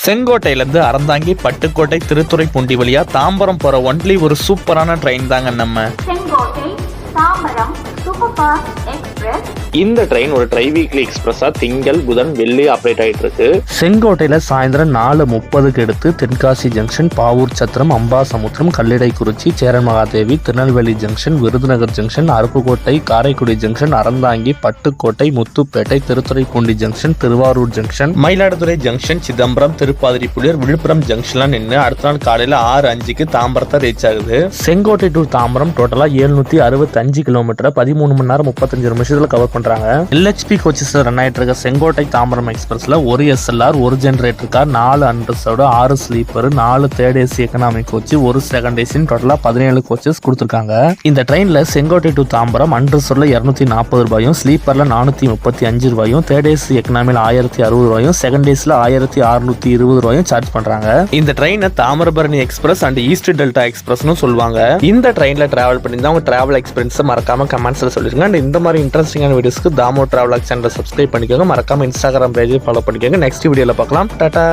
செங்கோட்டையிலேருந்து அறந்தாங்கி, பட்டுக்கோட்டை, திருத்துறைப்பூண்டி வழியா தாம்பரம் போற ஒன்லி ஒரு சூப்பரான ட்ரெயின் தாங்க நம்ம Sengottai Tambaram super fast express. இந்த ட்ரெயின் ஒரு ட்ரை வீக்லி எக்ஸ்பிரஸா திங்கள், புதன், வெள்ளி ஆப்ரேட் ஆயிட்டு இருக்கு. செங்கோட்டையில சாயந்தரம் 4:30 எடுத்து Tenkasi junction, Pavoor Chathiram, Ambasamudram, Kallidaikurichi, Cheran Mahadevi, Tirunelveli junction, Virudhunagar junction, Aruppukottai, Karaikudi junction, Aranthangi, Pattukkottai, Muthupettai, Thiruthuraipoondi junction, Thiruvarur junction, Mayiladuthurai junction, Chidambaram, Thiruppathiripuliyur, Villupuram ஜங்ஷன்லாம் நின்று அடுத்த நாள் காலையில 6:05 தாம்பரத்தை ரீச் ஆகுது. செங்கோட்டை டு தாம்பரம் டோட்டலா 765 கிலோமீட்டர் 13 மணி நேரம் 35 நிமிஷத்துல கவர் பண்றாங்க. LHP கோச்சஸ் ரன் ஆயிட்டு இருக்க செங்கோட்டை தாம்பரம் எக்ஸ்பிரஸ்ல ஒரு SLR, ஒரு generator car, 4 unreserved, 6 sleeper, 4 third AC economic coach, ஒரு செகண்ட் ஏசி, டோட்டலா 17 கோச்சஸ் கொடுத்திருக்காங்க. இந்த ட்ரெயின்ல செங்கோட்டை டு தாம்பரம் அன்ரிசர்வ்ல 240 ரூபாயும், ஸ்லீப்பர்ல 435 ரூபாயும், தேர்ட் ஏசி எக்கனாமில 1060 ரூபாயும், செகண்ட் ஏசில 1620 ரூபாயும் சார்ஜ் பண்றாங்க. இந்த ட்ரெயினை Thamirabarani express and east delta எக்ஸ்பிரஸ்னு சொல்லுவாங்க. இந்த ட்ரெயின்ல டிராவல் பண்ணியிருந்தா உங்க டிராவல் எக்ஸ்பீரியன்ஸ் மறக்காம கமெண்ட்ஸ்ல சொல்லிருங்க. அண்ட் இந்த மாதிரி இன்ட்ரெஸ்டிங்கான வீடியோஸ்க்கு தாமோ டிராவல் சேனலை சப்ஸ்கிரைப் பண்ணிக்கோங்க. மறக்காம இன்ஸ்டாகிராம் பேஜை ஃபாலோ பண்ணிக்கோங்க. நெக்ஸ்ட் வீடியோல பார்க்கலாம். டாடா.